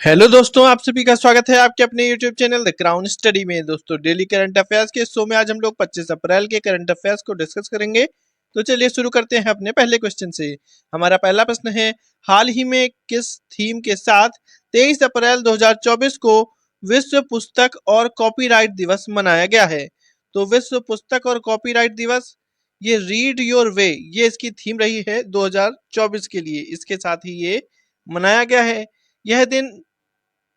Hello दोस्तों, आप सभी का स्वागत है आपके अपने YouTube channel the crown study में। दोस्तों, डेली करंट अफेयर्स के शो में आज हम लोग 25 अप्रैल के करंट अफेयर्स को डिस्कस करेंगे। तो चलिए शुरू करते हैं अपने पहले क्वेश्चन से। हमारा पहला प्रश्न है, हाल ही में किस थीम के साथ 23 अप्रैल 2024 को विश्व पुस्तक और कॉपीराइट दिवस मनाया गया है? तो विश्व पुस्तक और कॉपीराइट दिवस, ये रीड योर वे, ये इसकी थीम रही है 2024 के लिए। इसके साथ ही ये मनाया गया है। यह दिन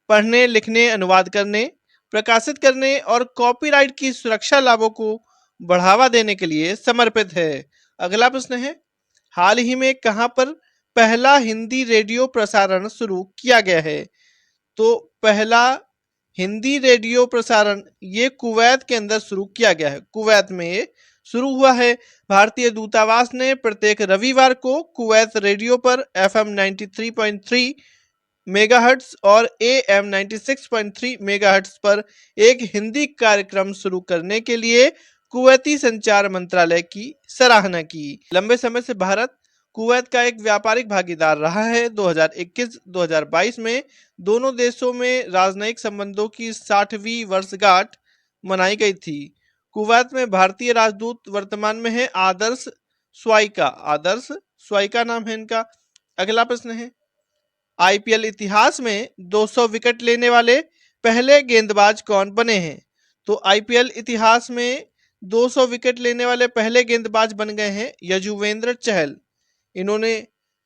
पढ़ने, लिखने, अनुवाद करने, प्रकाशित करने और कॉपीराइट की सुरक्षा लाभों को बढ़ावा देने के लिए समर्पित है। अगला प्रश्न है, हाल ही में कहां पर पहला हिंदी रेडियो प्रसारण शुरू किया गया है? तो पहला हिंदी रेडियो प्रसारण ये कुवैत के अंदर शुरू किया गया है। कुवैत में ये शुरू हुआ है। भारतीय दूतावास ने प्रत्येक रविवार को कुवैत रेडियो पर FM 93.3 मेगाहर्ट्ज और AM 96.3 मेगाहर्ट्ज पर एक हिंदी कार्यक्रम शुरू करने के लिए कुवैती संचार मंत्रालय की सराहना की। लंबे समय से भारत कुवैत का एक व्यापारिक भागीदार रहा है। 2021-2022 में दोनों देशों में राजनयिक संबंधों की 60वीं वर्षगांठ मनाई गई थी। कुवैत में भारतीय राजदूत वर्तमान में है आदर्श स्वाइका। आदर्श स्वाइका नाम है इनका। अगला प्रश्न है, आईपीएल इतिहास में 200 विकेट लेने वाले पहले गेंदबाज कौन बने हैं? तो आईपीएल इतिहास में 200 विकेट लेने वाले पहले गेंदबाज बन गए हैं यजुवेंद्र चहल। इन्होंने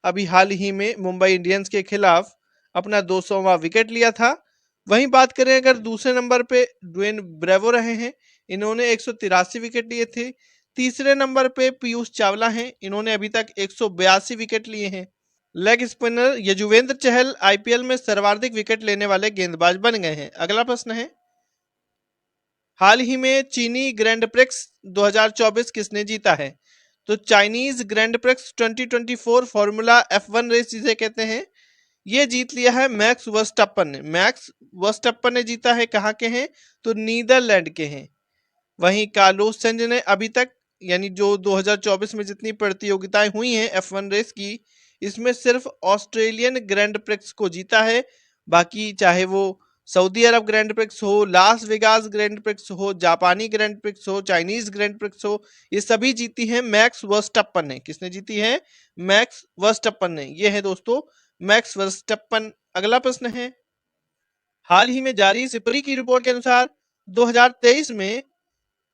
अभी हाल ही में मुंबई इंडियंस के खिलाफ अपना 200वां विकेट लिया था। वहीं बात करें अगर दूसरे नंबर पे ड्वेन ब्रेवो रहे हैं, इन्होंने 183 विकेट लिए थे। तीसरे नंबर पे पीयूष चावला हैं, इन्होंने अभी तक 182 विकेट लिए हैं। Leg spinner Yuzvendra Chahal IPL में सर्वाधिक विकेट लेने वाले गेंदबाज बन गए हैं। अगला प्रश्न है, हाल ही में चीनी ग्रैंड प्रिक्स 2024 किसने जीता है? तो Chinese Grand Prix 2024 formula F1 race जिसे कहते हैं, ये जीत लिया है मैक्स वर्स्टप्पन ने। मैक्स वर्स्टप्पन ने जीता है। कहाँ के हैं? तो नीदरलैंड के हैं। वहीं कार्लोस सेंज ने अभी तक, यानी जो 2024 में जितनी प्रतियोगिताएं हुई हैं F1 रेस की, इसमें सिर्फ ऑस्ट्रेलियन ग्रैंड प्रिक्स को जीता है। बाकी चाहे वो सऊदी अरब ग्रैंड प्रिक्स हो, लास वेगास ग्रैंड प्रिक्स हो, जापानी ग्रैंड प्रिक्स हो, चाइनीज ग्रैंड प्रिक्स हो, ये सभी जीती हैं मैक्स वर्स्टप्पन ने। किसने जीती है? मैक्स वर्स्टप्पन ने। ये है दोस्तों मैक्स वर्स्टप्पन। अगला प्रश्न है, हाल ही में जारी सिपरी की रिपोर्ट के अनुसार 2023 में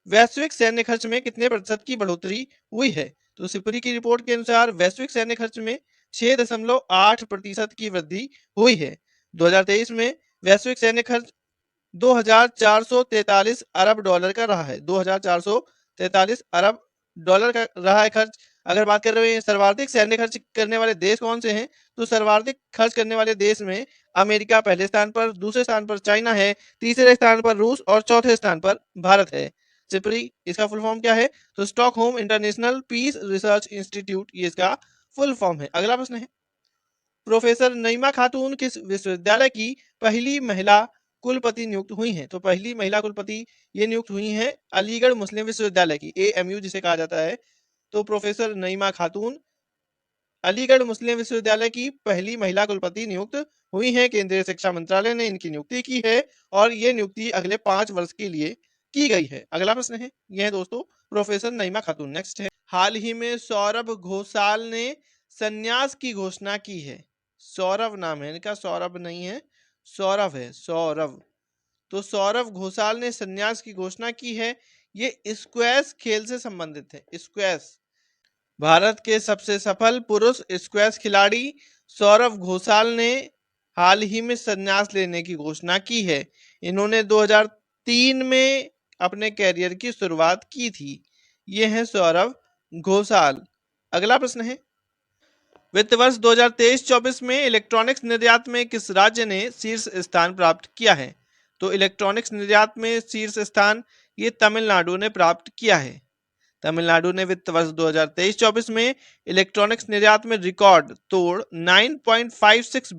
वैश्विक सैन्य खर्च में कितने प्रतिशत की बढ़ोतरी हुई है? तो सिपरी की रिपोर्ट के अनुसार वैश्विक सैन्य खर्च में 6.8% की वृद्धि हुई है। 2023 में वैश्विक सैन्य खर्च 2443 अरब डॉलर का रहा है। 2443 अरब डॉलर का रहा है खर्च। अगर बात कर रहे हैं सर्वाधिक सैन्य खर्च करने वाले देश कौन से हैं, तो सर्वाधिक खर्च करने वाले देश में अमेरिका पहले स्थान पर, दूसरे स्थान पर चाइना है, तीसरे स्थान पर रूस और चौथे स्थान पर भारत है। सिपरी इसका फुल फॉर्म क्या है? तो Stockholm International Peace Research Institute, ये इसका फुल फॉर्म है। अगला प्रश्न है, प्रोफेसर नईमा खातून किस विश्वविद्यालय की पहली महिला कुलपति नियुक्त हुई हैं? तो पहली महिला कुलपति ये नियुक्त हुई हैं अलीगढ़ मुस्लिम विश्वविद्यालय की, AMU जिसे कहा जाता है। तो प्रोफेसर नईमा खातून अलीगढ़ मुस्लिम विश्वविद्यालय की पहली महिला कुलपति नियुक्त हुई हैं। केंद्रीय शिक्षा मंत्रालय ने इनकी नियुक्ति की है और ये नियुक्ति अगले 5 वर्ष के लिए की गई है। अगला प्रश्न है, यह है दोस्तों प्रोफेसर नईमा खातून। नेक्स्ट है, हाल ही में सौरभ घोषाल ने संन्यास की घोषणा की है। सौरभ नाम है इनका, सौरभ नहीं है, सौरभ है, सौरभ। तो सौरभ घोषाल ने संन्यास की घोषणा की है। ये स्क्वैश खेल से संबंधित है। स्क्वैश, भारत के सबसे सफल पुरुष स्क्वैश खिलाड़ी सौरभ घोषाल ने हाल ही में संन्यास लेने की घोषणा की है। इन्होंने 2003 में अपने कैरियर की शुरुआत की थी। ये हैं सौरभ घोषाल। अगला प्रश्न है, वित्त वर्ष 2023-24 में इलेक्ट्रॉनिक्स निर्यात में किस राज्य ने शीर्ष स्थान प्राप्त किया है? तो इलेक्ट्रॉनिक्स निर्यात में शीर्ष स्थान ये तमिलनाडु ने प्राप्त किया है। तमिलनाडु ने वित्त वर्ष 2023-24 में इलेक्ट्रॉनिक्स निर्यात में रिकॉर्ड तोड़ 9.56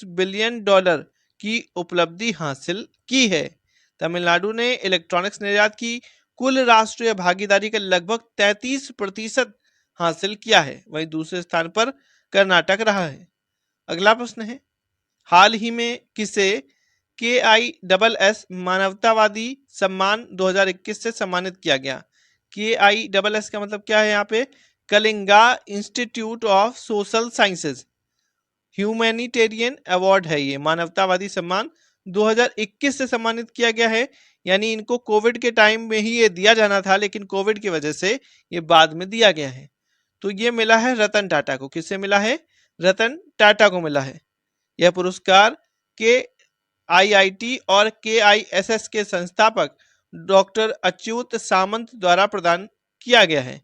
बिलियन डॉलर की उपलब्धि हासिल की है। तमिलनाडु ने इलेक्ट्रॉनिक्स निर्यात की कुल राष्ट्रीय भागीदारी का लगभग 33% हासिल किया है। वहीं दूसरे स्थान पर कर्नाटक रहा है। अगला प्रश्न है, हाल ही में किसे KISS मानवतावादी सम्मान 2021 से सम्मानित किया गया? KISS का मतलब क्या है यहाँ पे? Kalinga institute of social sciences humanitarian award है ये, मानवतावादी सम्मान 2021 से सम्मानित किया गया है। यानी इनको कोविड के टाइम में ही ये दिया जाना था, लेकिन कोविड की वजह से ये बाद में दिया गया है। तो ये मिला है रतन टाटा को। किससे मिला है? रतन टाटा को मिला है। यह पुरस्कार के IIT और KISS के संस्थापक डॉक्टर अच्युत सामंत द्वारा प्रदान किया गया है।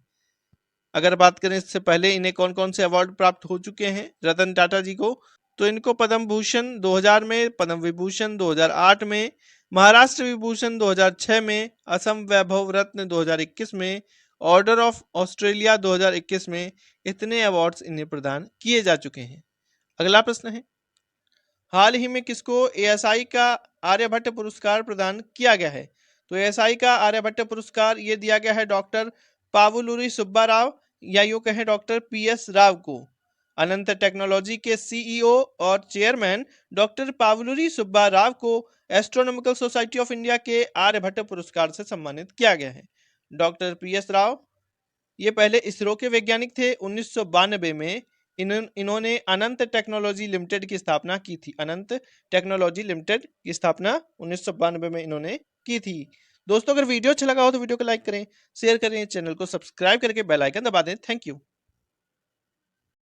अगर बात करें इससे पहले इन्हें कौन कौन से अवार्ड प्राप्त हो चुके हैं रतन टाटा जी को, तो इनको पद्म भूषण 2000 में, पद्म विभूषण 2008 में, महाराष्ट्र विभूषण 2006 में, असम वैभव रत्न 2021 में, ऑर्डर ऑफ ऑस्ट्रेलिया 2021 में, इतने अवार्ड्स इन्हें प्रदान किए जा चुके हैं। अगला प्रश्न है, हाल ही में किसको ASI का आर्यभट्ट पुरस्कार प्रदान किया गया है? तो ASI का आर्यभट्ट पुरस्कार ये दिया गया है डॉक्टर पावुलुरी सुब्बा राव या यूं कहें डॉक्टर PS राव को। अनंत टेक्नोलॉजी के CEO और चेयरमैन डॉक्टर पावुलुरी सुब्बा राव को एस्ट्रोनॉमिकल सोसाइटी ऑफ इंडिया के आर्यभट्ट पुरस्कार से सम्मानित किया गया है। डॉक्टर PS राव ये पहले इसरो के वैज्ञानिक थे। 1992 में इन्होंने अनंत टेक्नोलॉजी लिमिटेड की स्थापना की थी। अनंत टेक्नोलॉजी लिमिटेड की स्थापना 1992 में इन्होंने की थी। दोस्तों, अगर वीडियो अच्छा लगा हो तो वीडियो को लाइक करें, शेयर करें, चैनल को सब्सक्राइब करके बेल आइकन दबा दें। Thank you.